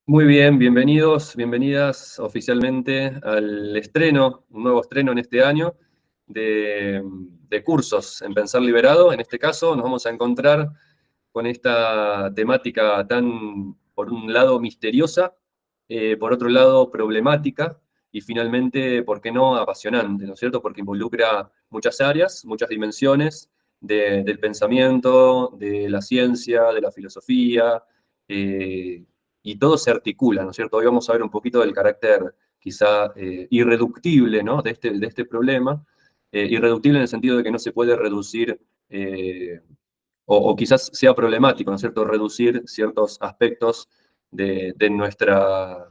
Muy bien, bienvenidos, bienvenidas oficialmente al estreno, un nuevo estreno en este año de cursos en Pensar Liberado. En este caso nos vamos a encontrar con esta temática tan, por un lado, misteriosa, por otro lado, problemática y finalmente, ¿por qué no?, apasionante, ¿no es cierto? Porque involucra muchas áreas, muchas dimensiones del pensamiento, de la ciencia, de la filosofía, y todo se articula, ¿no es cierto? Hoy vamos a ver un poquito del carácter quizá irreductible, ¿no?, de este problema, irreductible en el sentido de que no se puede reducir, o quizás sea problemático, ¿no es cierto?, reducir ciertos aspectos de nuestra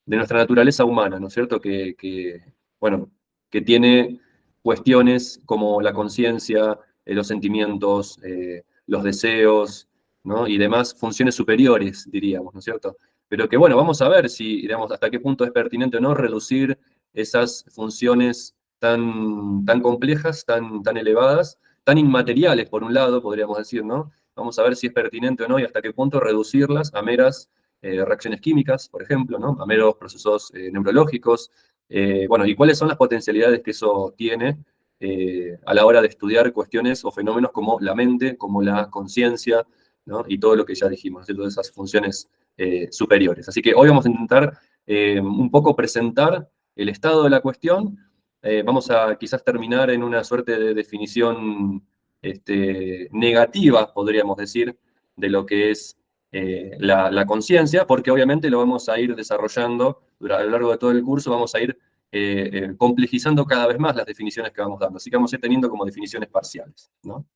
naturaleza humana, ¿no es cierto?, bueno, que tiene cuestiones como la conciencia, los sentimientos, los deseos, ¿no?, y demás funciones superiores, diríamos, ¿no es cierto? Pero que, bueno, vamos a ver si, digamos, hasta qué punto es pertinente o no reducir esas funciones tan complejas, tan elevadas, tan inmateriales, por un lado, podríamos decir, ¿no? Vamos a ver si es pertinente o no y hasta qué punto reducirlas a meras reacciones químicas, por ejemplo, ¿no?, a meros procesos neurológicos. Bueno, y cuáles son las potencialidades que eso tiene a la hora de estudiar cuestiones o fenómenos como la mente, como la conciencia, ¿no?, y todo lo que ya dijimos, de todas esas funciones superiores. Así que hoy vamos a intentar un poco presentar el estado de la cuestión. Vamos a quizás terminar en una suerte de definición negativa, podríamos decir, de lo que es la conciencia, porque obviamente lo vamos a ir desarrollando a lo largo de todo el curso, vamos a ir complejizando cada vez más las definiciones que vamos dando. Así que vamos a ir teniendo como definiciones parciales, ¿no?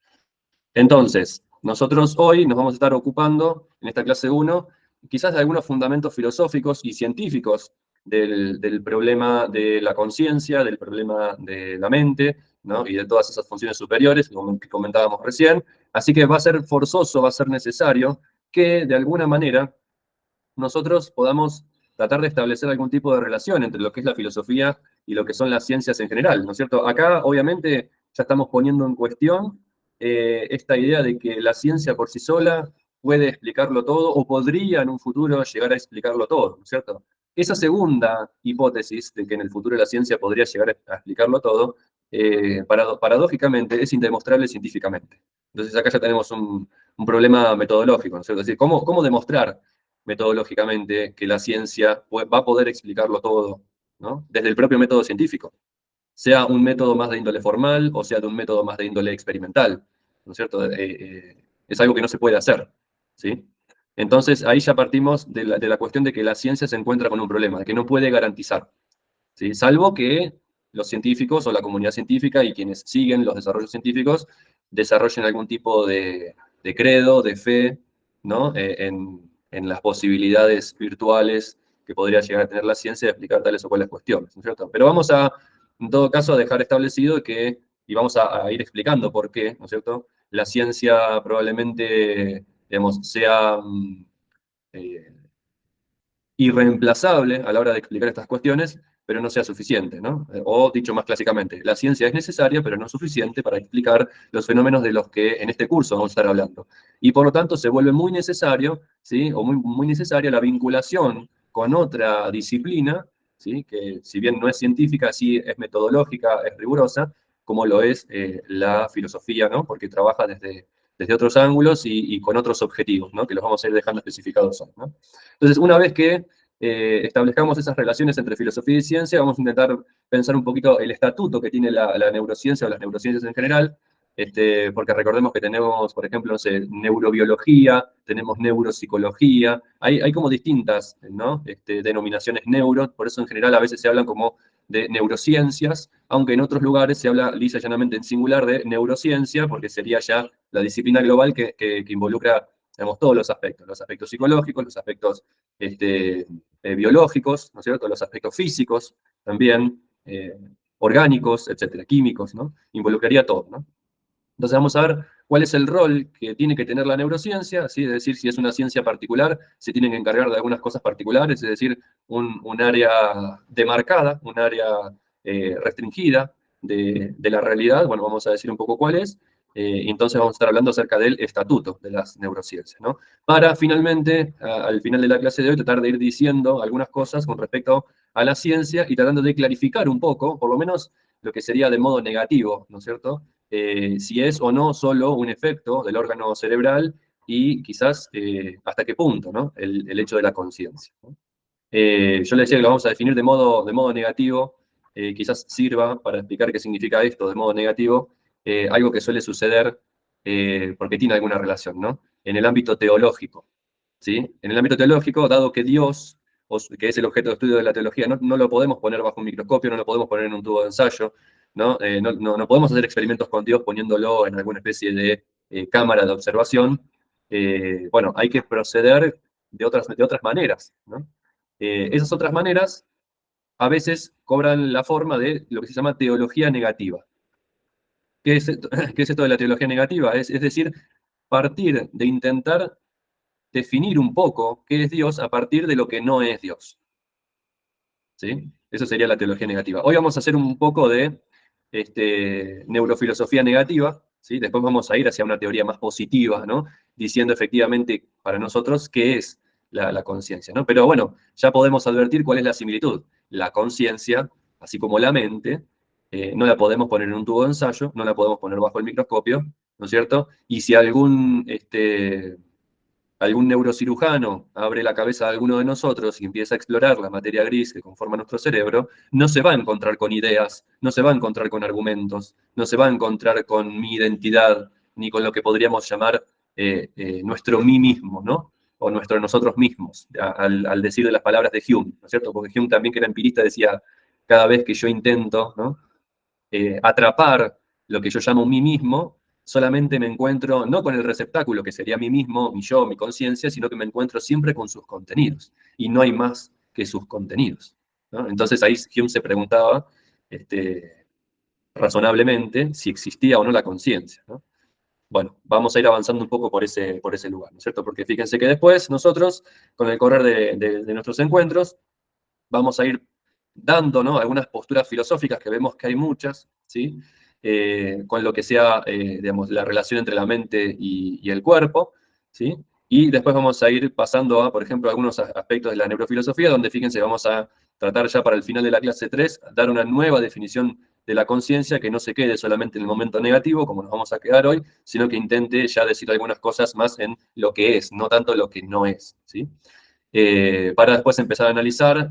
Entonces, nosotros hoy nos vamos a estar ocupando, en esta clase 1, quizás de algunos fundamentos filosóficos y científicos del problema de la conciencia, del problema de la mente, ¿no?, y de todas esas funciones superiores, como que comentábamos recién. Así que va a ser forzoso, va a ser necesario que, de alguna manera, nosotros podamos tratar de establecer algún tipo de relación entre lo que es la filosofía y lo que son las ciencias en general, ¿no es cierto? Acá, obviamente, ya estamos poniendo en cuestión esta idea de que la ciencia por sí sola puede explicarlo todo o podría en un futuro llegar a explicarlo todo, ¿no es cierto? Esa segunda hipótesis de que en el futuro la ciencia podría llegar a explicarlo todo, paradójicamente es indemostrable científicamente. Entonces acá ya tenemos un problema metodológico, ¿no es cierto? Es decir, ¿cómo demostrar metodológicamente que la ciencia va a poder explicarlo todo, ¿no?, desde el propio método científico, sea un método más de índole formal o sea de un método más de índole experimental, ¿no es cierto? Es algo que no se puede hacer, ¿sí? Entonces ahí ya partimos de la cuestión de que la ciencia se encuentra con un problema, de que no puede garantizar, ¿sí?, salvo que los científicos o la comunidad científica y quienes siguen los desarrollos científicos desarrollen algún tipo de credo, de fe, ¿no?, en las posibilidades virtuales que podría llegar a tener la ciencia de explicar tales o cuales cuestiones, ¿no es cierto? Pero vamos a, en todo caso, a dejar establecido que, y vamos a ir explicando por qué, ¿no es cierto?, la ciencia probablemente, digamos, sea eh, irreemplazable a la hora de explicar estas cuestiones, pero no sea suficiente, ¿no? O dicho más clásicamente, la ciencia es necesaria, pero no suficiente para explicar los fenómenos de los que en este curso vamos a estar hablando. Y por lo tanto se vuelve muy necesario, ¿sí?, o muy necesaria la vinculación con otra disciplina, ¿sí?, que si bien no es científica, sí es metodológica, es rigurosa, como lo es la filosofía, ¿no?, porque trabaja desde otros ángulos y con otros objetivos, ¿no?, que los vamos a ir dejando especificados hoy, ¿no? Entonces, una vez que establezcamos esas relaciones entre filosofía y ciencia, vamos a intentar pensar un poquito el estatuto que tiene la neurociencia o las neurociencias en general, porque recordemos que tenemos, por ejemplo, no sé, neurobiología, tenemos neuropsicología, hay como distintas, ¿no?, denominaciones neuro, por eso en general a veces se hablan como de neurociencias, aunque en otros lugares se habla lisa y llanamente en singular de neurociencia, porque sería ya la disciplina global que involucra, digamos, todos los aspectos psicológicos, los aspectos biológicos, ¿no es cierto?, los aspectos físicos también, orgánicos, etcétera, químicos, ¿no? Involucraría todo, ¿no? Entonces vamos a ver cuál es el rol que tiene que tener la neurociencia, ¿sí?, es decir, si es una ciencia particular, se tienen que encargar de algunas cosas particulares, es decir, un área demarcada, un área restringida de la realidad, bueno, vamos a decir un poco cuál es, Y entonces vamos a estar hablando acerca del estatuto de las neurociencias, ¿no? Para finalmente, al final de la clase de hoy, tratar de ir diciendo algunas cosas con respecto a la ciencia y tratando de clarificar un poco, por lo menos lo que sería de modo negativo, ¿no es cierto? Si es o no solo un efecto del órgano cerebral y quizás hasta qué punto, ¿no? El hecho de la conciencia, ¿no? Yo le decía que lo vamos a definir de modo negativo, quizás sirva para explicar qué significa esto de modo negativo, algo que suele suceder porque tiene alguna relación, ¿no? En el ámbito teológico, ¿sí? En el ámbito teológico, dado que Dios, que es el objeto de estudio de la teología, no lo podemos poner bajo un microscopio, no lo podemos poner en un tubo de ensayo, ¿no? No podemos hacer experimentos con Dios poniéndolo en alguna especie de cámara de observación. Bueno, hay que proceder de otras maneras, ¿no? Esas otras maneras a veces cobran la forma de lo que se llama teología negativa. ¿Qué es esto, qué es esto de la teología negativa? Es decir, partir de intentar definir un poco qué es Dios a partir de lo que no es Dios. ¿Sí? Eso sería la teología negativa. Hoy vamos a hacer un poco de neurofilosofía negativa, ¿sí? Después vamos a ir hacia una teoría más positiva, ¿no? Diciendo efectivamente para nosotros qué es la conciencia, ¿no? Pero bueno, ya podemos advertir cuál es la similitud. La conciencia, así como la mente, no la podemos poner en un tubo de ensayo, no la podemos poner bajo el microscopio, ¿no es cierto? Y si algún neurocirujano abre la cabeza de alguno de nosotros y empieza a explorar la materia gris que conforma nuestro cerebro, no se va a encontrar con ideas, no se va a encontrar con argumentos, no se va a encontrar con mi identidad, ni con lo que podríamos llamar nuestro mí mismo, ¿no? O nuestro nosotros mismos, al decir de las palabras de Hume, ¿no es cierto? Porque Hume también, que era empirista, decía, cada vez que yo intento, ¿no? Atrapar lo que yo llamo mí mismo, solamente me encuentro no con el receptáculo, que sería mí mismo, mi yo, mi conciencia, sino que me encuentro siempre con sus contenidos. Y no hay más que sus contenidos, ¿no? Entonces ahí Hume se preguntaba razonablemente si existía o no la conciencia, ¿no? Bueno, vamos a ir avanzando un poco por ese lugar, ¿no es cierto? Porque fíjense que después nosotros, con el correr de nuestros encuentros, vamos a ir dando, ¿no? Algunas posturas filosóficas, que vemos que hay muchas, ¿sí? Con lo que sea, digamos, la relación entre la mente y el cuerpo, ¿sí? Y después vamos a ir pasando a, por ejemplo, algunos aspectos de la neurofilosofía, donde fíjense, vamos a tratar ya para el final de la clase 3, dar una nueva definición de la conciencia que no se quede solamente en el momento negativo, como nos vamos a quedar hoy, sino que intente ya decir algunas cosas más en lo que es, no tanto lo que no es, ¿sí? Para después empezar a analizar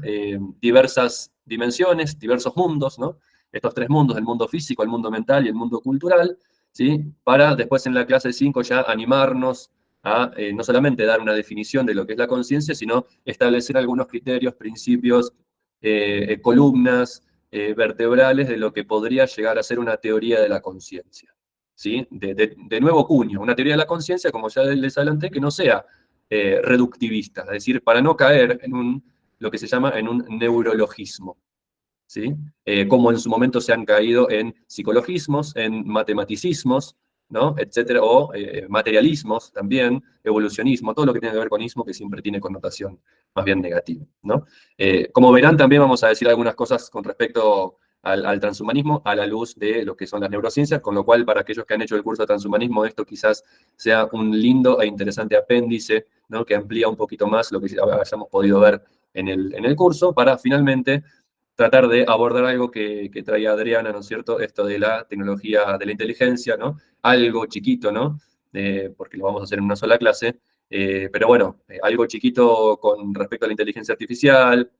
diversas dimensiones, diversos mundos, ¿no? Estos tres mundos, el mundo físico, el mundo mental y el mundo cultural, ¿sí? Para después en la clase 5 ya animarnos a no solamente dar una definición de lo que es la conciencia, sino establecer algunos criterios, principios, columnas vertebrales de lo que podría llegar a ser una teoría de la conciencia, ¿sí? De nuevo cuño, una teoría de la conciencia, como ya les adelanté, que no sea reductivista, es decir, para no caer en lo que se llama en un neurologismo, ¿sí? Como en su momento se han caído en psicologismos, en matematicismos, ¿no? Etcétera, o materialismos también, evolucionismo, todo lo que tiene que ver con ismo, que siempre tiene connotación más bien negativa, ¿no? Como verán, también vamos a decir algunas cosas con respecto al transhumanismo a la luz de lo que son las neurociencias, con lo cual para aquellos que han hecho el curso de transhumanismo, esto quizás sea un lindo e interesante apéndice, ¿no? Que amplía un poquito más lo que hayamos podido ver en el curso, para finalmente tratar de abordar algo que traía Adriana, ¿no es cierto? Esto de la tecnología de la inteligencia, ¿no? Algo chiquito, ¿no? Porque lo vamos a hacer en una sola clase, pero bueno, algo chiquito con respecto a la inteligencia artificial,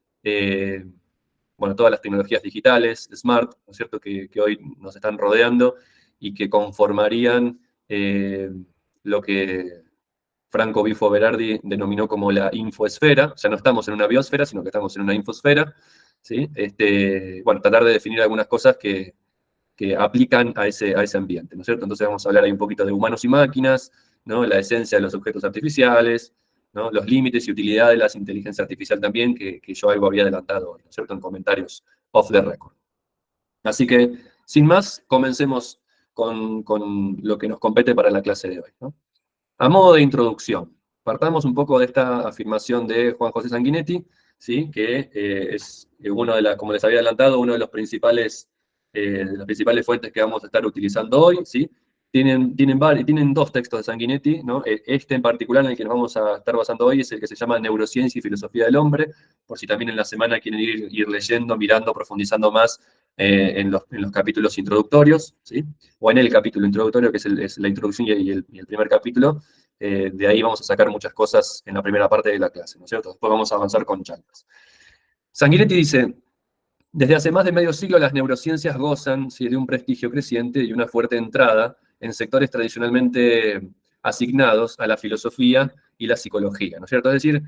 bueno, todas las tecnologías digitales, smart, ¿no es cierto?, que hoy nos están rodeando y que conformarían lo que Franco Bifo Berardi denominó como la infoesfera. Ya no estamos en una biosfera, sino que estamos en una infosfera, ¿sí? Bueno, tratar de definir algunas cosas que aplican a ese ambiente, ¿no es cierto? Entonces vamos a hablar ahí un poquito de humanos y máquinas, ¿no? La esencia de los objetos artificiales, ¿no? Los límites y utilidades de la inteligencia artificial también, que yo algo había adelantado, ¿no es cierto?, en comentarios off the record. Así que, sin más, comencemos con lo que nos compete para la clase de hoy, ¿no? A modo de introducción, partamos un poco de esta afirmación de Juan José Sanguinetti, ¿sí? Que es uno de como les había adelantado, uno de las principales fuentes que vamos a estar utilizando hoy, ¿sí? tienen dos textos de Sanguinetti, ¿no? Este en particular en el que nos vamos a estar basando hoy es el que se llama Neurociencia y Filosofía del Hombre, por si también en la semana quieren ir leyendo, mirando, profundizando más en los capítulos introductorios, ¿sí? O en el capítulo introductorio, que es la introducción y el primer capítulo. De ahí vamos a sacar muchas cosas en la primera parte de la clase, ¿no es cierto? Después vamos a avanzar con charlas. Sanguinetti dice: desde hace más de medio siglo las neurociencias gozan, ¿sí?, de un prestigio creciente y una fuerte entrada en sectores tradicionalmente asignados a la filosofía y la psicología, ¿no es cierto? Es decir,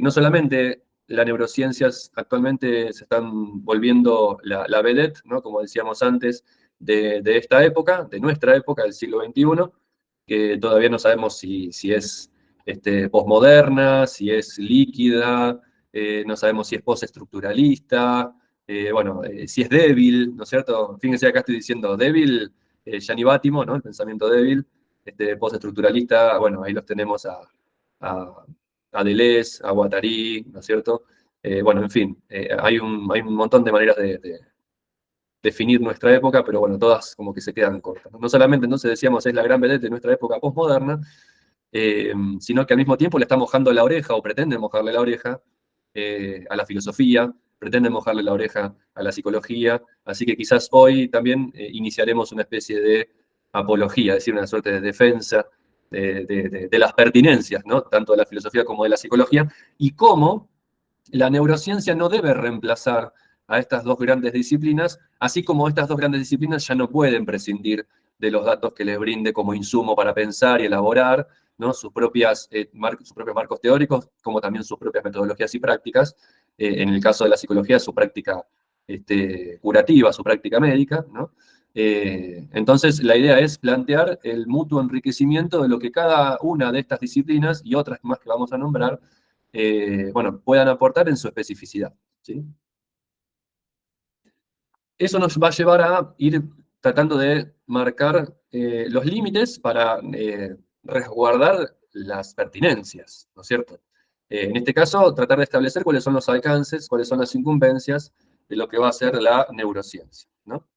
no solamente las neurociencias actualmente se están volviendo la vedette, ¿no?, como decíamos antes, de esta época, de nuestra época, del siglo XXI, que todavía no sabemos si es posmoderna, si es líquida, no sabemos si es postestructuralista, si es débil, ¿no es cierto? Fíjense, acá estoy diciendo débil, Gianni Bátimo, ¿no? El pensamiento débil, postestructuralista, bueno, ahí los tenemos a, a Deleuze, a Guattari, ¿no es cierto? En fin, hay un montón de maneras de definir nuestra época, pero bueno, todas como que se quedan cortas. No solamente entonces decíamos es la gran vedette de nuestra época postmoderna, sino que al mismo tiempo le está mojando la oreja, o pretende mojarle la oreja, a la filosofía, pretende mojarle la oreja a la psicología, así que quizás hoy también iniciaremos una especie de apología, es decir, una suerte de defensa de las pertinencias, ¿no?, tanto de la filosofía como de la psicología, y cómo la neurociencia no debe reemplazar a estas dos grandes disciplinas, así como estas dos grandes disciplinas ya no pueden prescindir de los datos que les brinde como insumo para pensar y elaborar, ¿no?, sus propios marcos teóricos, como también sus propias metodologías y prácticas. En el caso de la psicología, su práctica curativa, su práctica médica, ¿no? Entonces, la idea es plantear el mutuo enriquecimiento de lo que cada una de estas disciplinas y otras más que vamos a nombrar, puedan aportar en su especificidad, ¿sí? Eso nos va a llevar a ir tratando de marcar los límites para resguardar las pertinencias, ¿no es cierto? En este caso, tratar de establecer cuáles son los alcances, cuáles son las incumbencias de lo que va a ser la neurociencia, ¿no?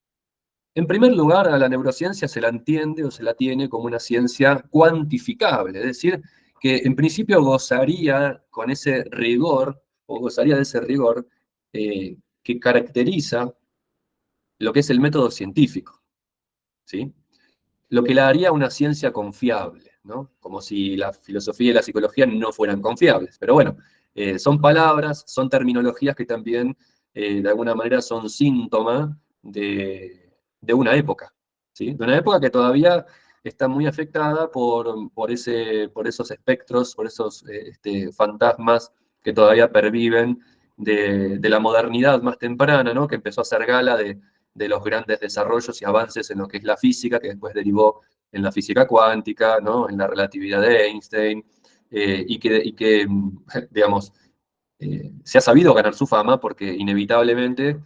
En primer lugar, a la neurociencia se la entiende o se la tiene como una ciencia cuantificable, es decir, que en principio gozaría con ese rigor, o gozaría de ese rigor que caracteriza lo que es el método científico, ¿sí? Lo que la haría una ciencia confiable, ¿no? Como si la filosofía y la psicología no fueran confiables. Pero bueno, son palabras, son terminologías que también, de alguna manera, son síntoma de una época, ¿sí? De una época que todavía está muy afectada por esos espectros, por esos fantasmas que todavía perviven de la modernidad más temprana, ¿no?, que empezó a hacer gala de los grandes desarrollos y avances en lo que es la física, que después derivó en la física cuántica, ¿no?, en la relatividad de Einstein, y que digamos, se ha sabido ganar su fama porque inevitablemente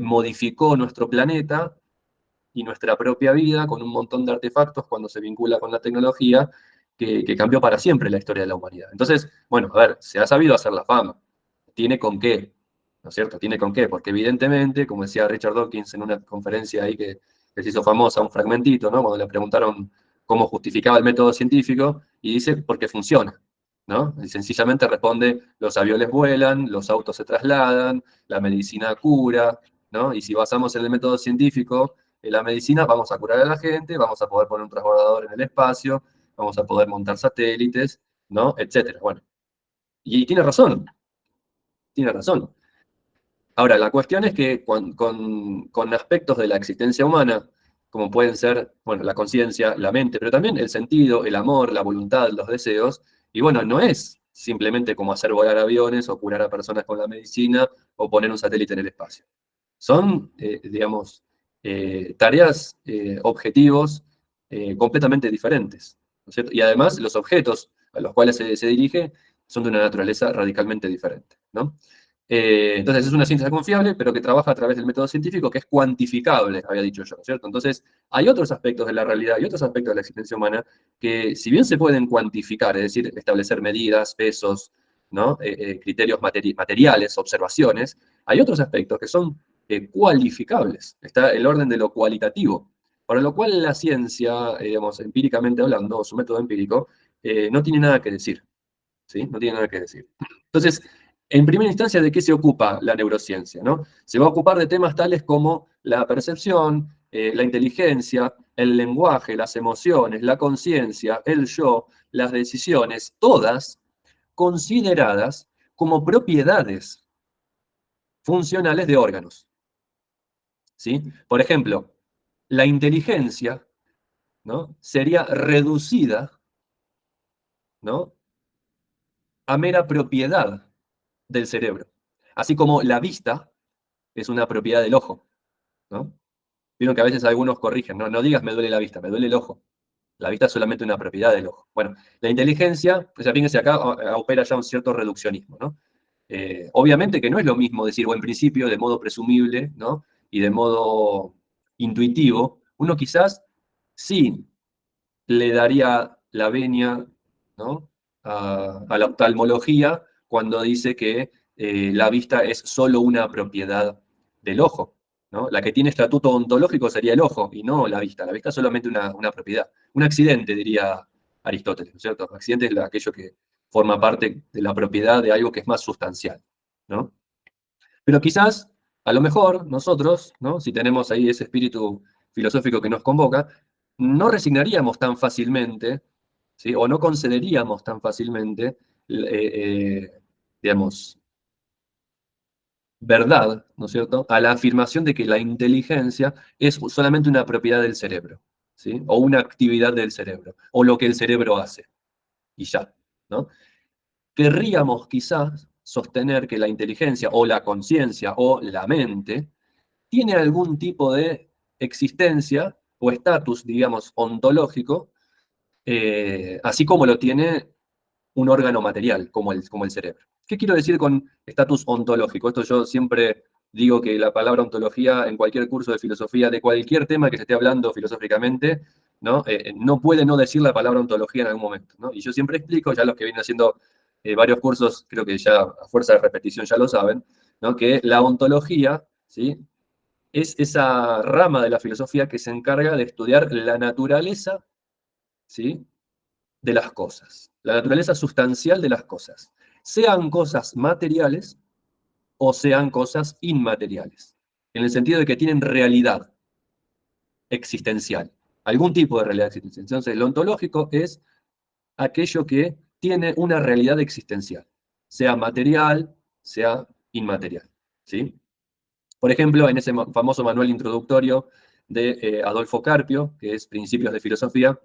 modificó nuestro planeta y nuestra propia vida con un montón de artefactos cuando se vincula con la tecnología, que cambió para siempre la historia de la humanidad. Entonces, bueno, a ver, se ha sabido hacer la fama, tiene con qué, ¿no es cierto? Tiene con qué, porque evidentemente, como decía Richard Dawkins en una conferencia ahí que se hizo famosa, un fragmentito, ¿no?, cuando le preguntaron cómo justificaba el método científico, y dice, porque funciona, ¿no? Y sencillamente responde, los aviones vuelan, los autos se trasladan, la medicina cura, ¿no? Y si basamos en el método científico en la medicina, vamos a curar a la gente, vamos a poder poner un transbordador en el espacio, vamos a poder montar satélites, ¿no?, etcétera. Bueno, y tiene razón, tiene razón. Ahora, la cuestión es que con aspectos de la existencia humana, como pueden ser, bueno, la conciencia, la mente, pero también el sentido, el amor, la voluntad, los deseos, y bueno, no es simplemente como hacer volar aviones o curar a personas con la medicina o poner un satélite en el espacio. Son, digamos, tareas, objetivos completamente diferentes, ¿no es cierto? Y además los objetos a los cuales se dirige son de una naturaleza radicalmente diferente, ¿no? Entonces es una ciencia confiable, pero que trabaja a través del método científico, que es cuantificable, había dicho yo, ¿cierto? Entonces hay otros aspectos de la realidad y otros aspectos de la existencia humana que, si bien se pueden cuantificar, es decir, establecer medidas, pesos, ¿no?, criterios materiales, observaciones, hay otros aspectos que son cualificables. Está el orden de lo cualitativo. Para lo cual la ciencia, digamos, empíricamente hablando, o su método empírico, no tiene nada que decir, ¿sí? No tiene nada que decir. Entonces, en primera instancia, ¿de qué se ocupa la neurociencia, no? Se va a ocupar de temas tales como la percepción, la inteligencia, el lenguaje, las emociones, la conciencia, el yo, las decisiones, todas consideradas como propiedades funcionales de órganos, ¿sí? Por ejemplo, la inteligencia, ¿no? Sería reducida, ¿no? A mera propiedad del cerebro. Así como la vista es una propiedad del ojo, ¿no? Vieron que a veces algunos corrigen, no, no digas me duele la vista, me duele el ojo. La vista es solamente una propiedad del ojo. Bueno, la inteligencia, pues ya fíjense acá, opera ya un cierto reduccionismo, ¿no? Obviamente que no es lo mismo decir, o en principio, de modo presumible, ¿no? Y de modo intuitivo, uno quizás sí le daría la venia, ¿no? A la oftalmología cuando dice que la vista es solo una propiedad del ojo, ¿no? La que tiene estatuto ontológico sería el ojo y no la vista. La vista es solamente una propiedad. Un accidente, diría Aristóteles, ¿no es cierto? Accidente es aquello que forma parte de la propiedad de algo que es más sustancial, ¿no? Pero quizás, a lo mejor, nosotros, ¿no? Si tenemos ahí ese espíritu filosófico que nos convoca, no resignaríamos tan fácilmente, ¿sí? O no concederíamos tan fácilmente, digamos, verdad, ¿no es cierto?, a la afirmación de que la inteligencia es solamente una propiedad del cerebro, ¿sí? O una actividad del cerebro, o lo que el cerebro hace, y ya, ¿no? Querríamos quizás sostener que la inteligencia o la conciencia o la mente tiene algún tipo de existencia o estatus, digamos, ontológico, así como lo tiene un órgano material, como el cerebro. ¿Qué quiero decir con estatus ontológico? Esto yo siempre digo que la palabra ontología en cualquier curso de filosofía, de cualquier tema que se esté hablando filosóficamente, ¿no? No puede no decir la palabra ontología en algún momento, ¿no? Y yo siempre explico, ya los que vienen haciendo varios cursos, creo que ya a fuerza de repetición ya lo saben, ¿no? Que la ontología, ¿sí?, es esa rama de la filosofía que se encarga de estudiar la naturaleza, ¿sí?, de las cosas, la naturaleza sustancial de las cosas, sean cosas materiales o sean cosas inmateriales, en el sentido de que tienen realidad existencial, algún tipo de realidad existencial. Entonces, lo ontológico es aquello que tiene una realidad existencial, sea material, sea inmaterial, ¿sí? Por ejemplo, en ese famoso manual introductorio de Adolfo Carpio, que es Principios de Filosofía,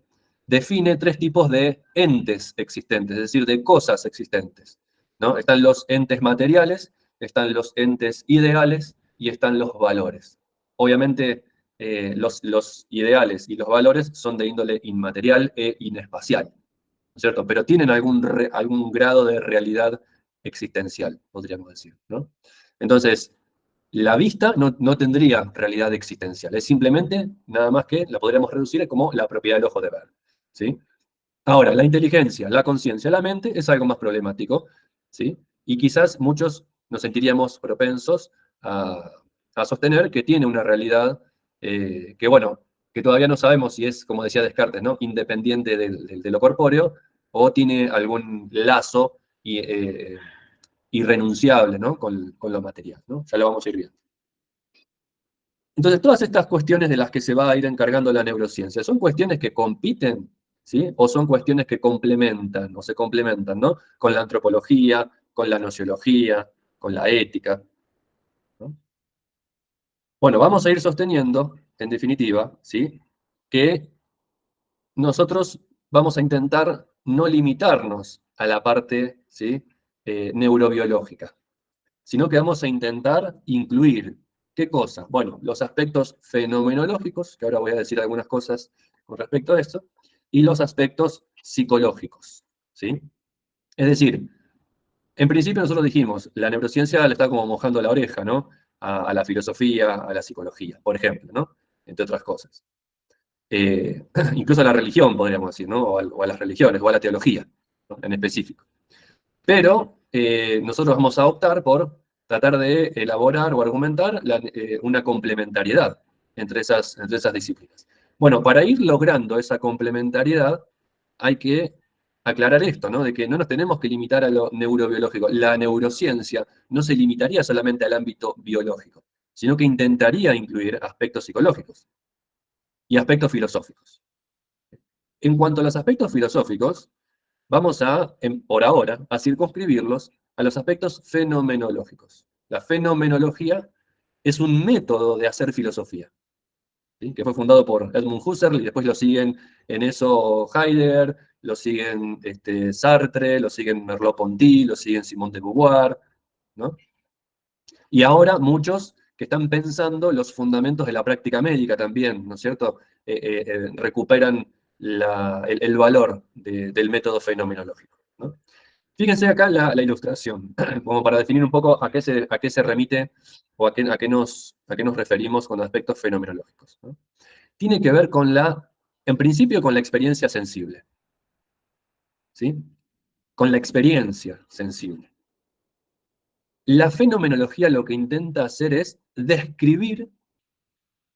define tres tipos de entes existentes, es decir, de cosas existentes, ¿no? Están los entes materiales, están los entes ideales y están los valores. Obviamente, los ideales y los valores son de índole inmaterial e inespacial, ¿no es cierto? Pero tienen algún grado de realidad existencial, podríamos decir, ¿no? Entonces, la vista no tendría realidad existencial, es simplemente nada más que la podríamos reducir como la propiedad del ojo de ver, ¿sí? Ahora, la inteligencia, la conciencia, la mente es algo más problemático, ¿sí? Y quizás muchos nos sentiríamos propensos a, a sostener que tiene una realidad que, bueno, que todavía no sabemos si es, como decía Descartes, ¿no?, independiente de lo corpóreo o tiene algún lazo irrenunciable, ¿no?, con lo material, ¿no? Ya lo vamos a ir viendo. Entonces, todas estas cuestiones de las que se va a ir encargando la neurociencia, ¿son cuestiones que compiten, ¿sí? O son cuestiones que complementan, o se complementan, ¿no?, con la antropología, con la nociología, con la ética, ¿no? Bueno, vamos a ir sosteniendo, en definitiva, ¿sí?, que nosotros vamos a intentar no limitarnos a la parte, ¿sí?, neurobiológica, sino que vamos a intentar incluir, ¿qué cosa? Bueno, los aspectos fenomenológicos, que ahora voy a decir algunas cosas con respecto a esto, y los aspectos psicológicos, ¿sí? Es decir, en principio nosotros dijimos, la neurociencia le está como mojando la oreja, ¿no?, a la filosofía, a la psicología, por ejemplo, ¿no?, entre otras cosas. Incluso a la religión, podríamos decir, ¿no?, o a las religiones, o a la teología, ¿no?, en específico. Pero nosotros vamos a optar por tratar de elaborar o argumentar una complementariedad entre esas disciplinas. Bueno, para ir logrando esa complementariedad hay que aclarar esto, ¿no? De que no nos tenemos que limitar a lo neurobiológico. La neurociencia no se limitaría solamente al ámbito biológico, sino que intentaría incluir aspectos psicológicos y aspectos filosóficos. En cuanto a los aspectos filosóficos, vamos a, por ahora, a circunscribirlos a los aspectos fenomenológicos. La fenomenología es un método de hacer filosofía, ¿sí? Que fue fundado por Edmund Husserl y después lo siguen en eso Heidegger, lo siguen Sartre, lo siguen Merleau-Ponty, lo siguen Simone de Beauvoir, ¿no? Y ahora muchos que están pensando los fundamentos de la práctica médica también, ¿no es cierto? Recuperan el valor del método fenomenológico, ¿no? Fíjense acá la ilustración, como para definir un poco a qué se remite o a qué nos referimos con aspectos fenomenológicos, ¿no? Tiene que ver con en principio con la experiencia sensible, ¿sí? Con la experiencia sensible. La fenomenología lo que intenta hacer es describir,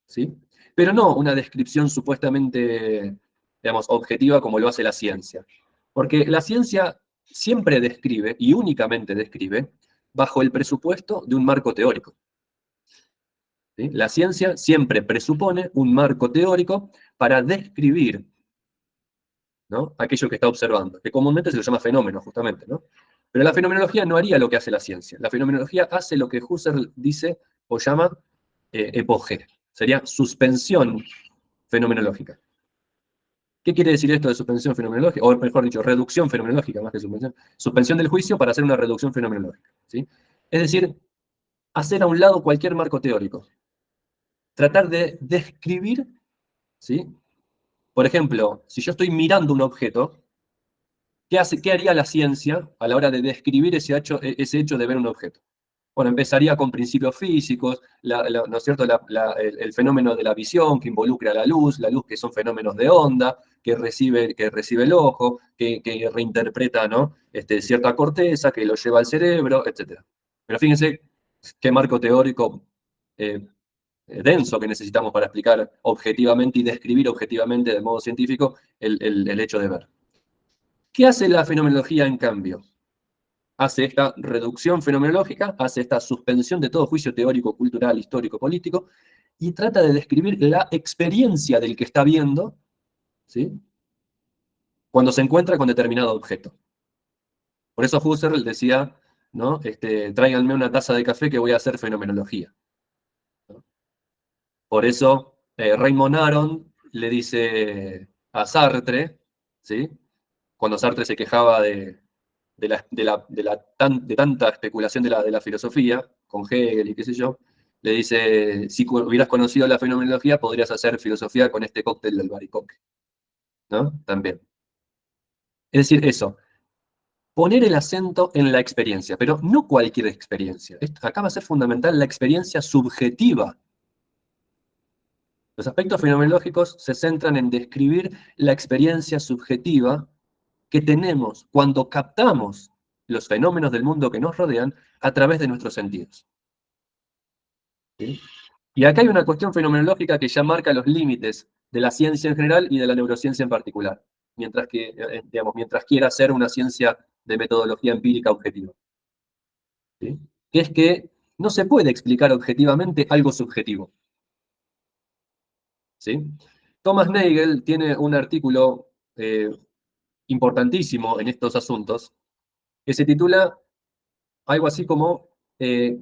¿sí? Pero no una descripción supuestamente, digamos, objetiva como lo hace la ciencia. Porque la ciencia siempre describe, y únicamente describe, bajo el presupuesto de un marco teórico, ¿sí? La ciencia siempre presupone un marco teórico para describir, ¿no? Aquello que está observando, que comúnmente se lo llama fenómeno, justamente, ¿no? Pero la fenomenología no haría lo que hace la ciencia. La fenomenología hace lo que Husserl dice o llama epogé. Sería suspensión fenomenológica. ¿Qué quiere decir esto de suspensión fenomenológica? O mejor dicho, reducción fenomenológica, más que suspensión. Suspensión del juicio para hacer una reducción fenomenológica, ¿sí? Es decir, hacer a un lado cualquier marco teórico. Tratar de describir, ¿sí? Por ejemplo, si yo estoy mirando un objeto, ¿qué haría la ciencia a la hora de describir ese hecho de ver un objeto? Bueno, empezaría con principios físicos, ¿no es cierto? El fenómeno de la visión que involucra la luz que son fenómenos de onda, que recibe el ojo, que reinterpreta, ¿no? Cierta corteza, que lo lleva al cerebro, etc. Pero fíjense qué marco teórico eh, denso que necesitamos para explicar objetivamente y describir objetivamente de modo científico el hecho de ver. ¿Qué hace la fenomenología en cambio? Hace esta reducción fenomenológica, hace esta suspensión de todo juicio teórico, cultural, histórico, político, y trata de describir la experiencia del que está viendo, ¿sí? Cuando se encuentra con determinado objeto. Por eso Husserl decía, ¿no? Tráiganme una taza de café que voy a hacer fenomenología, ¿no? Por eso Raymond Aron le dice a Sartre, ¿sí? Cuando Sartre se quejaba de tanta especulación de la filosofía, con Hegel y qué sé yo, le dice, si hubieras conocido la fenomenología, podrías hacer filosofía con este cóctel del Baricoque, ¿no? También. Es decir, eso, poner el acento en la experiencia, pero no cualquier experiencia. Acá va a ser fundamental la experiencia subjetiva. Los aspectos fenomenológicos se centran en describir la experiencia subjetiva que tenemos cuando captamos los fenómenos del mundo que nos rodean a través de nuestros sentidos, ¿sí? Y acá hay una cuestión fenomenológica que ya marca los límites de la ciencia en general y de la neurociencia en particular, mientras quiera ser una ciencia de metodología empírica objetiva, ¿sí? Que es que no se puede explicar objetivamente algo subjetivo, ¿sí? Thomas Nagel tiene un artículo importantísimo en estos asuntos que se titula algo así como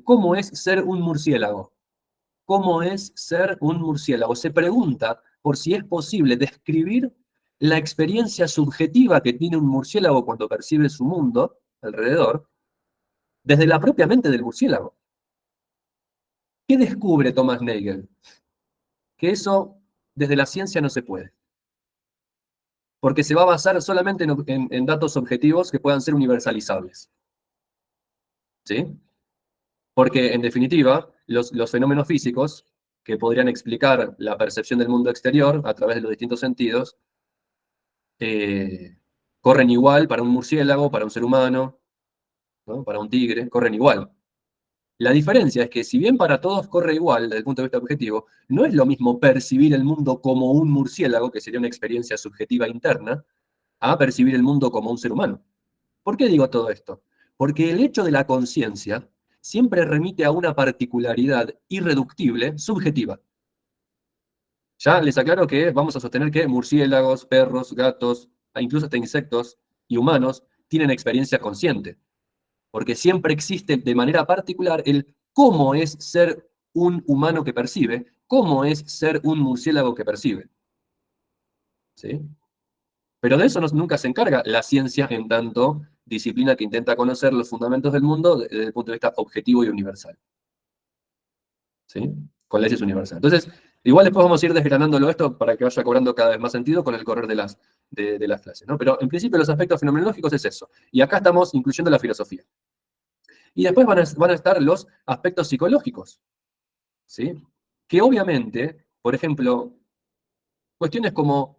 ¿cómo es ser un murciélago? ¿Cómo es ser un murciélago? Se pregunta por si es posible describir la experiencia subjetiva que tiene un murciélago cuando percibe su mundo alrededor, desde la propia mente del murciélago. ¿Qué descubre Thomas Nagel? Que eso desde la ciencia no se puede, porque se va a basar solamente en datos objetivos que puedan ser universalizables, ¿sí? Porque, en definitiva, los fenómenos físicos que podrían explicar la percepción del mundo exterior a través de los distintos sentidos, eh, corren igual para un murciélago, para un ser humano, ¿no? Para un tigre, corren igual. La diferencia es que si bien para todos corre igual desde el punto de vista objetivo, no es lo mismo percibir el mundo como un murciélago, que sería una experiencia subjetiva interna, a percibir el mundo como un ser humano. ¿Por qué digo todo esto? Porque el hecho de la conciencia siempre remite a una particularidad irreductible, subjetiva. Ya les aclaro que vamos a sostener que murciélagos, perros, gatos, e incluso hasta insectos y humanos tienen experiencia consciente, porque siempre existe de manera particular el cómo es ser un humano que percibe, cómo es ser un murciélago que percibe. ¿Sí? Pero de eso nunca se encarga la ciencia en tanto disciplina que intenta conocer los fundamentos del mundo desde el punto de vista objetivo y universal. ¿Sí? Con leyes universales. Entonces, igual después vamos a ir desgranándolo esto para que vaya cobrando cada vez más sentido con el correr de las clases, ¿no? Pero en principio los aspectos fenomenológicos es eso. Y acá estamos incluyendo la filosofía. Y después van a estar los aspectos psicológicos, ¿sí? Que obviamente, por ejemplo, cuestiones como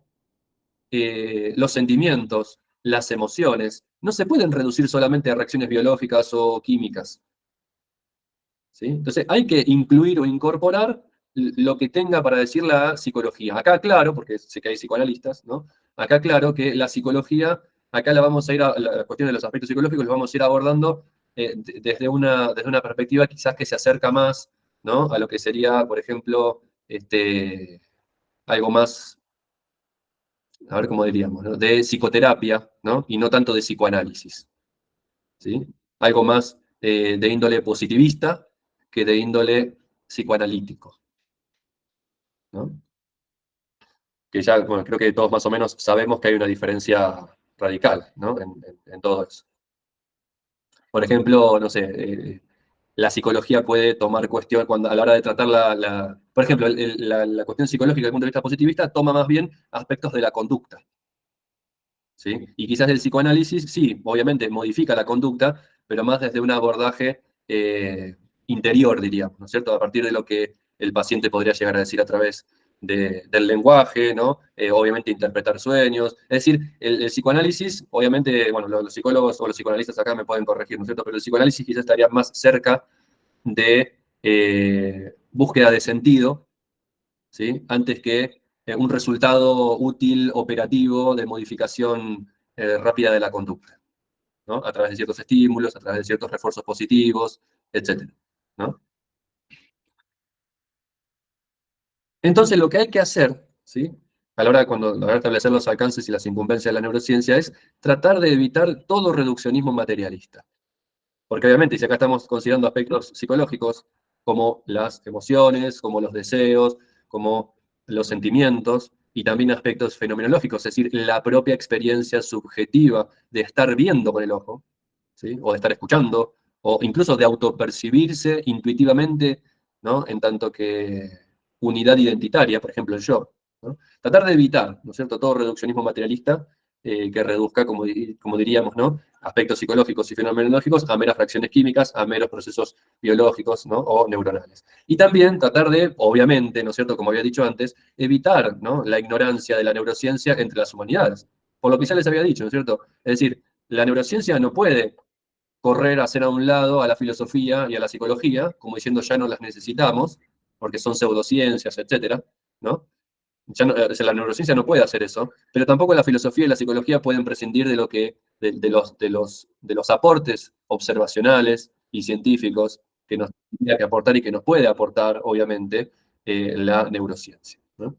los sentimientos, las emociones, no se pueden reducir solamente a reacciones biológicas o químicas. ¿Sí? Entonces hay que incluir o incorporar lo que tenga para decir la psicología. Acá claro, porque sé que hay psicoanalistas, ¿no? Acá claro que la psicología, acá la vamos a ir a la cuestión de los aspectos psicológicos, los vamos a ir abordando desde una perspectiva quizás que se acerca más, ¿no? A lo que sería, por ejemplo, algo más, a ver cómo diríamos, ¿no? De psicoterapia, ¿no? Y no tanto de psicoanálisis, ¿sí? Algo más de índole positivista que de índole psicoanalítico, ¿no? Que ya, bueno, creo que todos más o menos sabemos que hay una diferencia radical, ¿no? En todo eso. Por ejemplo, no sé, la psicología puede tomar cuestión cuando a la hora de tratar por ejemplo, la cuestión psicológica desde el punto de vista positivista toma más bien aspectos de la conducta, ¿sí? Y quizás el psicoanálisis, sí, obviamente modifica la conducta, pero más desde un abordaje interior, diríamos, ¿no es cierto? A partir de lo que el paciente podría llegar a decir a través del lenguaje, ¿no? Obviamente interpretar sueños. Es decir, el psicoanálisis, obviamente, bueno, los psicólogos o los psicoanalistas acá me pueden corregir, ¿no es cierto? Pero el psicoanálisis quizás estaría más cerca de búsqueda de sentido, ¿sí? Antes que un resultado útil, operativo, de modificación rápida de la conducta, ¿no? A través de ciertos estímulos, a través de ciertos refuerzos positivos, etcétera, ¿no? Entonces, lo que hay que hacer, ¿sí? A la hora de establecer los alcances y las incumbencias de la neurociencia es tratar de evitar todo reduccionismo materialista. Porque obviamente, si acá estamos considerando aspectos psicológicos, como las emociones, como los deseos, como los sentimientos, y también aspectos fenomenológicos, es decir, la propia experiencia subjetiva de estar viendo con el ojo, ¿sí? O de estar escuchando, o incluso de autopercibirse intuitivamente, ¿no? En tanto que unidad identitaria, por ejemplo, el yo, ¿no? Tratar de evitar, ¿no es cierto?, todo reduccionismo materialista que reduzca, como diríamos, ¿no?, aspectos psicológicos y fenomenológicos a meras fracciones químicas, a meros procesos biológicos, ¿no?, o neuronales. Y también tratar de, obviamente, ¿no es cierto?, como había dicho antes, evitar, ¿no?, la ignorancia de la neurociencia entre las humanidades. Por lo que ya les había dicho, ¿no es cierto? Es decir, la neurociencia no puede correr, hacer a un lado a la filosofía y a la psicología, como diciendo ya no las necesitamos, porque son pseudociencias, etcétera, ¿no? Ya no, o sea, la neurociencia no puede hacer eso, pero tampoco la filosofía y la psicología pueden prescindir de los aportes observacionales y científicos que nos tiene que aportar y que nos puede aportar, obviamente, la neurociencia, ¿no?